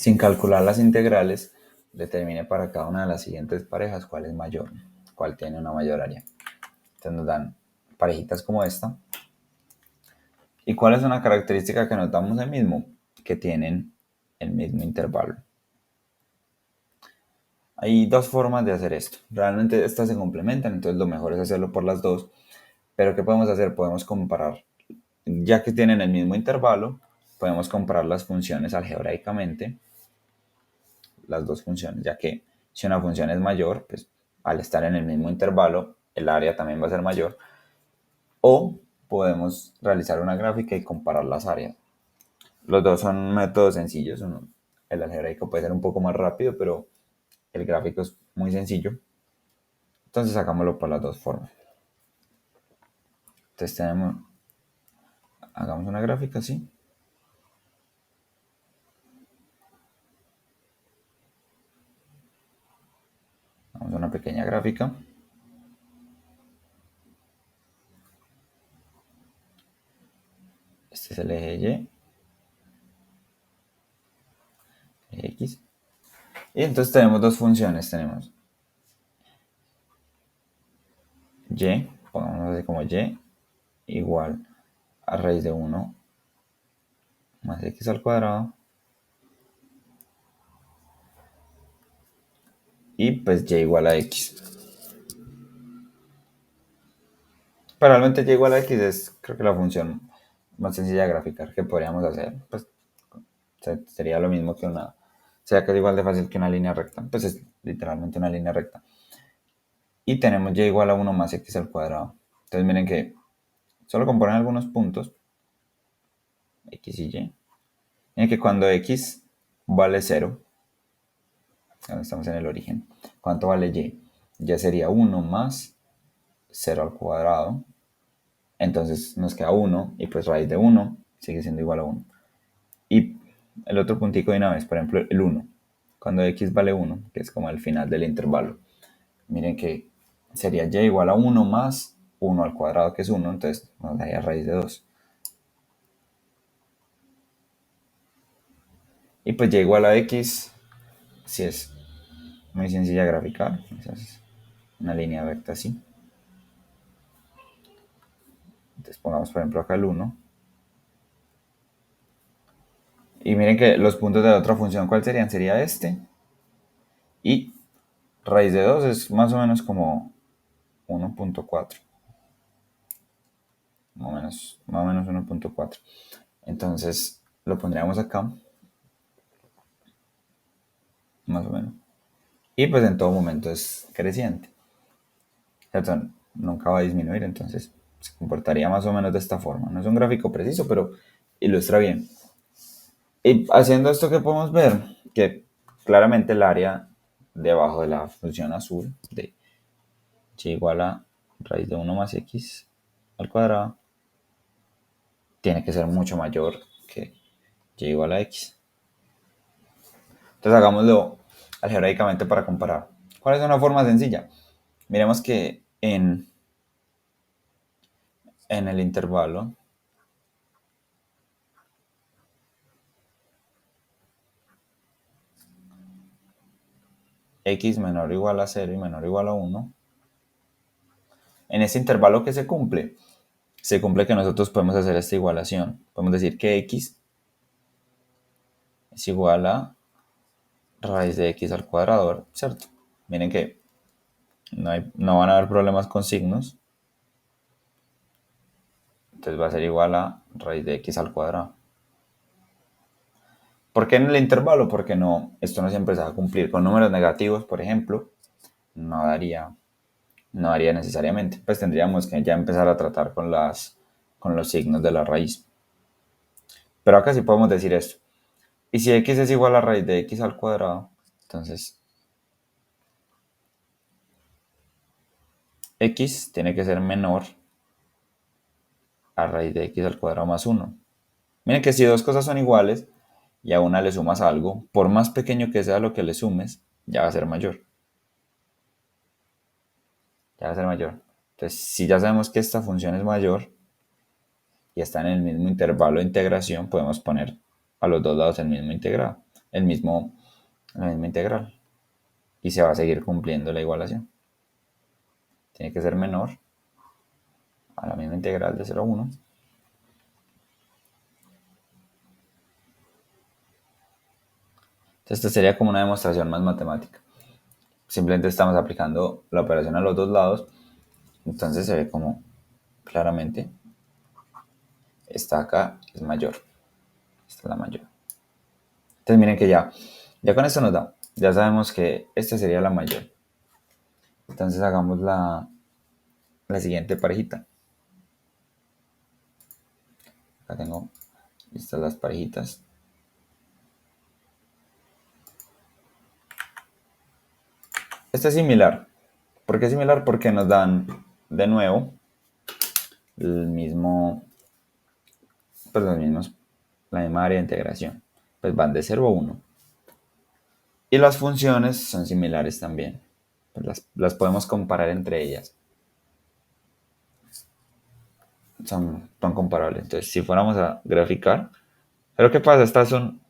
sin calcular las integrales, determine para cada una de las siguientes parejas cuál es mayor, cuál tiene una mayor área. Entonces nos dan parejitas como esta. ¿Y cuál es una característica que notamos ahí mismo? Que tienen el mismo intervalo. Hay dos formas de hacer esto. Realmente estas se complementan, entonces lo mejor es hacerlo por las dos. Pero ¿qué podemos hacer? Podemos comparar, ya que tienen el mismo intervalo, podemos comparar las funciones algebraicamente, las dos funciones, ya que si una función es mayor, pues al estar en el mismo intervalo, el área también va a ser mayor. O podemos realizar una gráfica y comparar las áreas. Los dos son métodos sencillos. El algebraico puede ser un poco más rápido, pero el gráfico es muy sencillo. Entonces hagámoslo por las dos formas. Entonces hagamos una gráfica así. Hagamos una pequeña gráfica. Este es el eje Y, eje X. Y entonces tenemos dos funciones. Tenemos Y, pongamos así como Y, igual a raíz de 1 más X al cuadrado. Y pues Y igual a X. Pero realmente Y igual a X es, creo que la función más sencilla de graficar que podríamos hacer. Pues sería lo mismo que una, sea que es igual de fácil que una línea recta. Pues es literalmente una línea recta. Y tenemos Y igual a 1 más X al cuadrado. Entonces miren que solo componen algunos puntos, X y Y. Miren que cuando X vale 0, estamos en el origen, ¿cuánto vale Y? Y sería 1 más 0 al cuadrado. Entonces nos queda 1 y pues raíz de 1 sigue siendo igual a 1. Y el otro puntico de una vez, por ejemplo, el 1. Cuando X vale 1, que es como el final del intervalo, miren que sería Y igual a 1 más 1 al cuadrado, que es 1, entonces nos daría raíz de 2. Y pues Y igual a X, si es muy sencilla de graficar, es una línea recta así. Entonces pongamos por ejemplo acá el 1. Y miren que los puntos de la otra función, ¿cuál serían? Sería este. Y raíz de 2 es más o menos como 1.4. Más o menos 1.4. Entonces lo pondríamos acá, más o menos. Y pues en todo momento es creciente. ¿Cierto? Nunca va a disminuir, entonces se comportaría más o menos de esta forma. No es un gráfico preciso, pero ilustra bien. Y haciendo esto que podemos ver, que claramente el área debajo de la función azul de y igual a raíz de 1 más x al cuadrado tiene que ser mucho mayor que y igual a x. Entonces hagámoslo algebraicamente para comparar. ¿Cuál es una forma sencilla? Miremos que en el intervalo x menor o igual a 0 y menor o igual a 1, en ese intervalo que se cumple que nosotros podemos hacer esta igualación. Podemos decir que x es igual a raíz de x al cuadrado, ¿cierto? Miren que no van a haber problemas con signos. Entonces va a ser igual a raíz de x al cuadrado. ¿Por qué en el intervalo? Porque esto no siempre se va a cumplir. Con números negativos, por ejemplo, no daría, no daría necesariamente. Pues tendríamos que ya empezar a tratar con los signos de la raíz. Pero acá sí podemos decir esto. Y si x es igual a raíz de x al cuadrado, entonces x tiene que ser menor a raíz de x al cuadrado más 1. Miren que si dos cosas son iguales y a una le sumas algo, por más pequeño que sea lo que le sumes, ya va a ser mayor. Ya va a ser mayor. Entonces, si ya sabemos que esta función es mayor y está en el mismo intervalo de integración, podemos poner a los dos lados el mismo integrado. el mismo, la misma integral. Y se va a seguir cumpliendo la igualación. Tiene que ser menor a la misma integral de 0 a 1. Entonces, esta sería como una demostración más matemática. Simplemente estamos aplicando la operación a los dos lados. Entonces se ve como claramente esta acá es mayor. Esta es la mayor. Entonces miren que ya con esto nos da. Ya sabemos que esta sería la mayor. Entonces hagamos la siguiente parejita. Acá tengo listas las parejitas. Esta es similar. ¿Por qué es similar? Porque nos dan de nuevo el mismo, pues los mismos, la misma área de integración. Pues van de 0 a 1. Y las funciones son similares también. Pues las podemos comparar entre ellas. Son comparables. Entonces, si fuéramos a graficar, pero ¿qué pasa? Estas son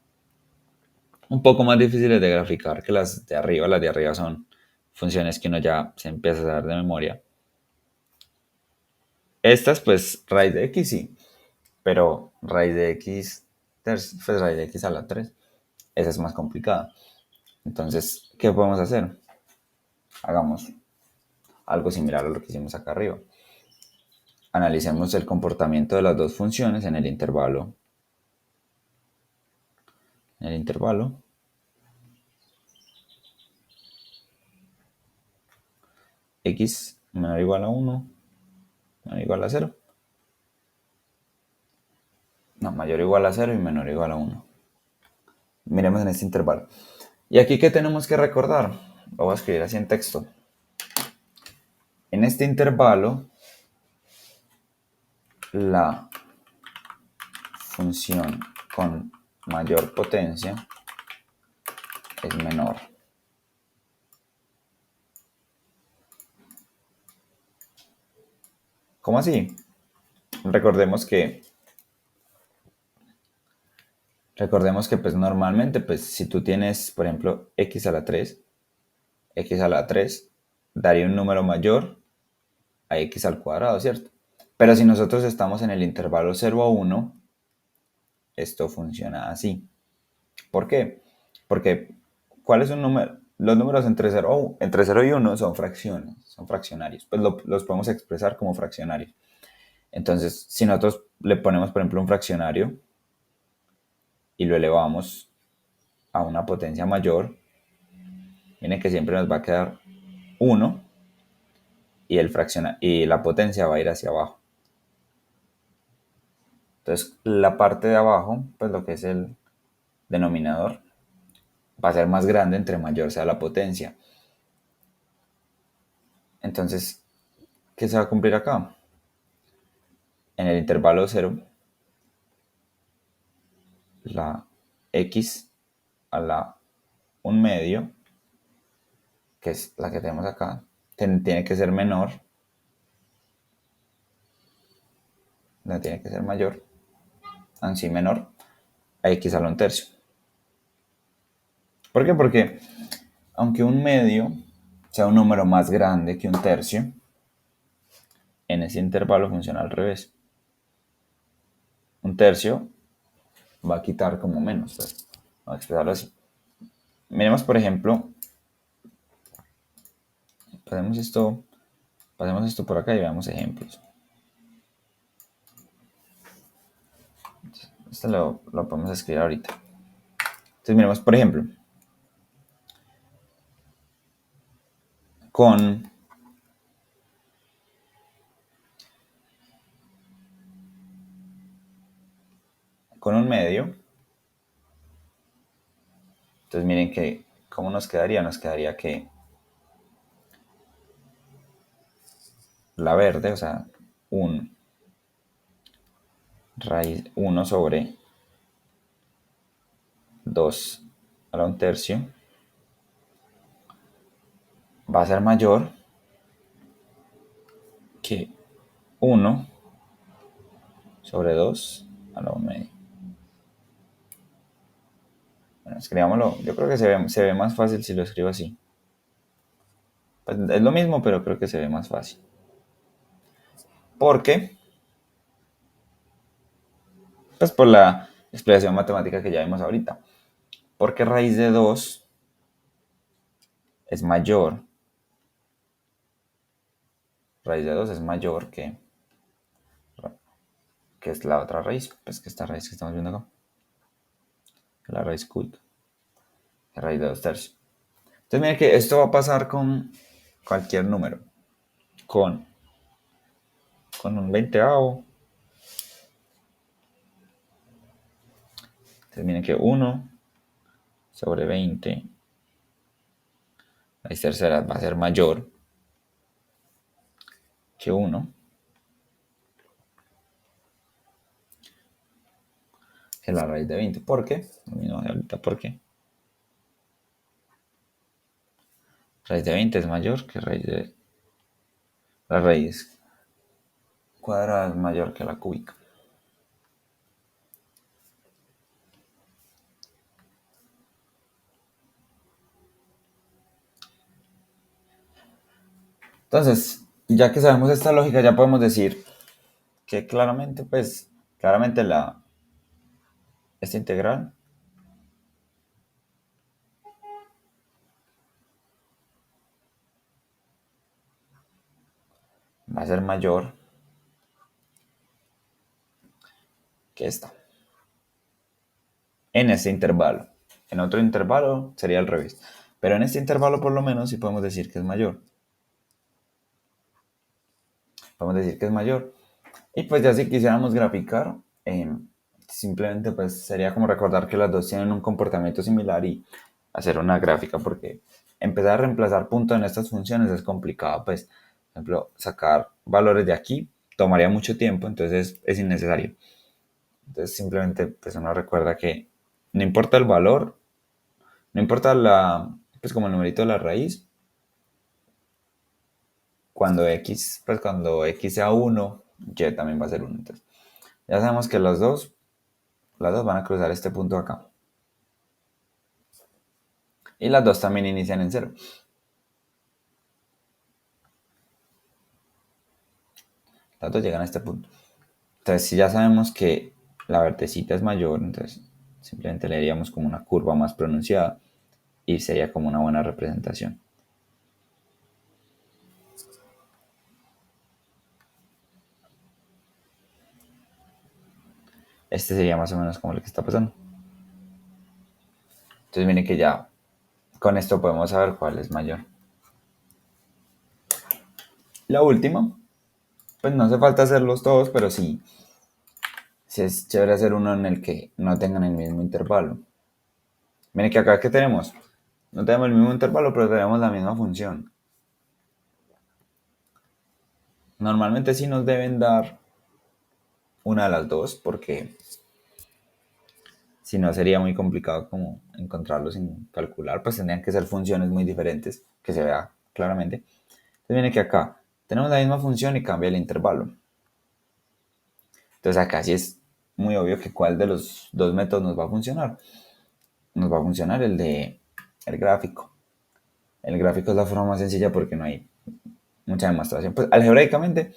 un poco más difíciles de graficar que las de arriba. Las de arriba son funciones que uno ya se empieza a dar de memoria. Estas, pues, raíz de x sí, pero raíz de x, pues raíz de x a la 3, esa es más complicada. Entonces, ¿qué podemos hacer? Hagamos algo similar a lo que hicimos acá arriba. Analicemos el comportamiento de las dos funciones en el intervalo. En el intervalo x menor o igual a 1, menor o igual a 0. No, mayor o igual a 0 y menor o igual a 1. Miremos en este intervalo. ¿Y aquí qué tenemos que recordar? Lo voy a escribir así en texto. En este intervalo, la función con mayor potencia es menor. ¿Cómo así? Recordemos que pues normalmente pues si tú tienes, por ejemplo, x a la 3, x a la 3 daría un número mayor a x al cuadrado, ¿cierto? Pero si nosotros estamos en el intervalo 0 a 1, esto funciona así. ¿Por qué? Porque ¿cuál es un número? Los números entre 0 y 1 son fracciones, son fraccionarios. Pues los podemos expresar como fraccionarios. Entonces, si nosotros le ponemos, por ejemplo, un fraccionario y lo elevamos a una potencia mayor, miren que siempre nos va a quedar 1 y la potencia va a ir hacia abajo. Entonces, la parte de abajo, pues lo que es el denominador, va a ser más grande entre mayor sea la potencia. Entonces, ¿qué se va a cumplir acá? En el intervalo 0, la x a la 1 medio, que es la que tenemos acá, tiene que ser menor, no tiene que ser mayor, así menor, a x a la 1 tercio. ¿Por qué? Porque aunque un medio sea un número más grande que un tercio, en ese intervalo funciona al revés. Un tercio va a quitar como menos, pues, vamos a expresarlo así. Miremos, por ejemplo, pasemos esto por acá y veamos ejemplos. Esto lo podemos escribir ahorita. Entonces miremos, por ejemplo, con un medio. Entonces miren que, ¿cómo nos quedaría? Nos quedaría que la verde, o sea, 1 sobre 2 a la 1 tercio va a ser mayor que 1 sobre 2 a la 1 medio. Bueno, escribámoslo. Yo creo que se ve más fácil si lo escribo así. Pues es lo mismo, pero creo que se ve más fácil. ¿Por qué? Pues por la explicación matemática que ya vimos ahorita. Porque raíz de 2 es mayor. Raíz de 2 es mayor que es la otra raíz. Pues que esta raíz que estamos viendo acá. La raíz cúbica. La raíz de 2 tercios. Entonces miren que esto va a pasar con cualquier número. Con, con un veinteavo. Entonces miren que 1 sobre 20 raíz tercera va a ser mayor que 1 que la raíz de 20. ¿Por qué? Lo mismo de ahorita, ¿por qué? Raíz de 20 es mayor que raíz de... La raíz cuadrada es mayor que la cúbica. Entonces, ya que sabemos esta lógica, ya podemos decir que claramente, pues, claramente esta integral va a ser mayor que esta. En este intervalo. En otro intervalo sería al revés. Pero en este intervalo por lo menos sí podemos decir que es mayor. Podemos decir que es mayor. Y pues ya si quisiéramos graficar, simplemente pues sería como recordar que las dos tienen un comportamiento similar y hacer una gráfica porque empezar a reemplazar puntos en estas funciones es complicado. Pues, por ejemplo, sacar valores de aquí tomaría mucho tiempo, entonces es innecesario. Entonces simplemente pues uno recuerda que no importa el valor, no importa pues como el numerito de la raíz, cuando x sea 1, y también va a ser 1. Entonces, ya sabemos que las dos van a cruzar este punto acá. Y las dos también inician en 0. Las dos llegan a este punto. Entonces, si ya sabemos que la vertecita es mayor, entonces simplemente le haríamos como una curva más pronunciada y sería como una buena representación. Este sería más o menos como lo que está pasando. Entonces, miren que ya con esto podemos saber cuál es mayor. La última, pues no hace falta hacerlos todos, pero sí es chévere hacer uno en el que no tengan el mismo intervalo. Miren que acá, ¿qué tenemos? No tenemos el mismo intervalo, pero tenemos la misma función. Normalmente sí nos deben dar una de las dos, porque si no sería muy complicado como encontrarlo sin calcular, pues tendrían que ser funciones muy diferentes, que se vea claramente. Entonces viene que acá tenemos la misma función y cambia el intervalo. Entonces acá sí es muy obvio que cuál de los dos métodos nos va a funcionar. Nos va a funcionar el de el gráfico. El gráfico es la forma más sencilla porque no hay mucha demostración. Pues algebraicamente,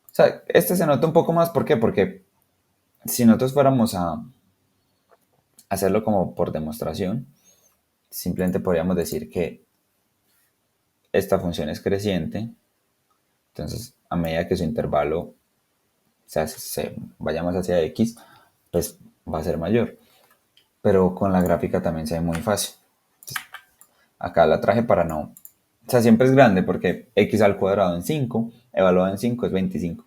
o sea, este se nota un poco más. ¿Por qué? Porque si nosotros fuéramos a hacerlo como por demostración, simplemente podríamos decir que esta función es creciente, entonces a medida que su intervalo se vaya más hacia x, pues va a ser mayor. Pero con la gráfica también se ve muy fácil. Entonces, acá la traje para no... O sea, siempre es grande porque x al cuadrado en 5, evaluado en 5 es 25.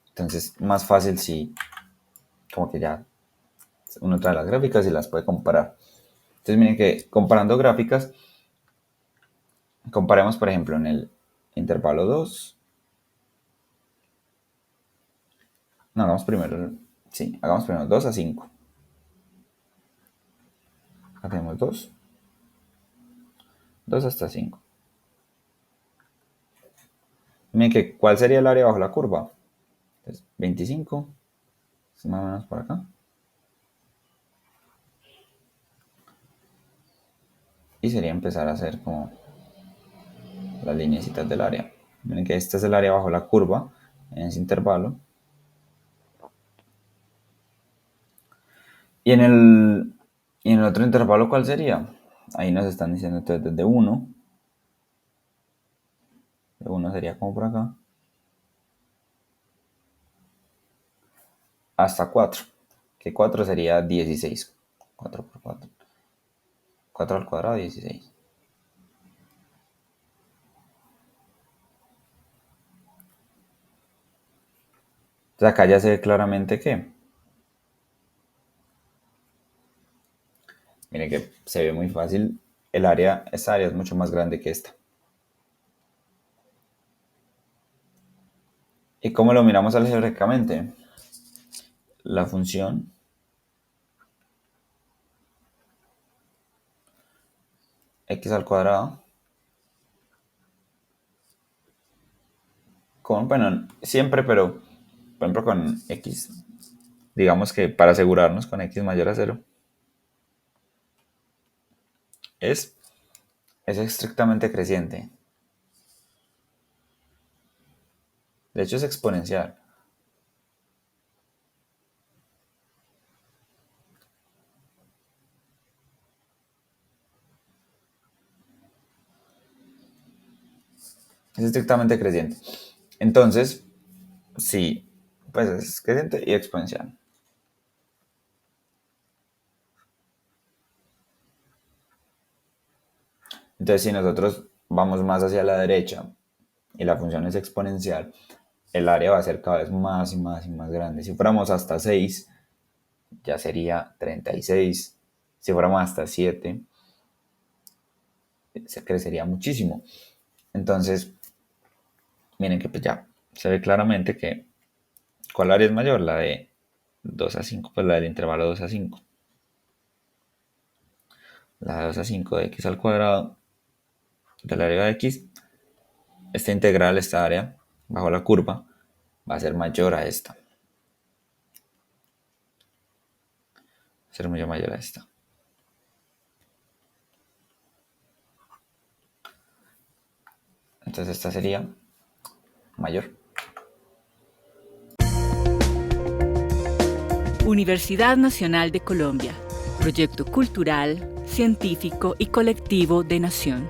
Entonces, más fácil si como que ya uno trae las gráficas y las puede comparar. Entonces, miren que comparando gráficas, comparemos, por ejemplo, en el intervalo 2. No, hagamos primero 2 a 5. Acá tenemos 2 hasta 5. Miren que, ¿cuál sería el área bajo la curva? Entonces, 25, más o menos por acá. Y sería empezar a hacer como las lineecitas del área. Miren que este es el área bajo la curva en ese intervalo. Y en el otro intervalo, ¿cuál sería? Ahí nos están diciendo entonces desde 1. De 1 sería como por acá. Hasta 4. Que 4 sería 16. 4 por 4. 4 al cuadrado, 16. Entonces acá ya se ve claramente que, miren que se ve muy fácil, esta área es mucho más grande que esta. ¿Y cómo lo miramos algebraicamente? La función x al cuadrado bueno, siempre, pero por ejemplo con x, digamos que para asegurarnos con x mayor a 0, es estrictamente creciente. De hecho es exponencial. Es estrictamente creciente. Entonces, sí, pues es creciente y exponencial. Entonces, si nosotros vamos más hacia la derecha y la función es exponencial, el área va a ser cada vez más y más y más grande. Si fuéramos hasta 6, ya sería 36. Si fuéramos hasta 7, se crecería muchísimo. Entonces, miren que pues ya se ve claramente que ¿cuál área es mayor? La de 2 a 5, pues la del intervalo 2 a 5. La de 2 a 5 de x al cuadrado del área de x, esta integral, esta área, bajo la curva, va a ser mayor a esta. Va a ser mucho mayor a esta. Entonces esta sería mayor. Universidad Nacional de Colombia. Proyecto cultural, científico y colectivo de Nación.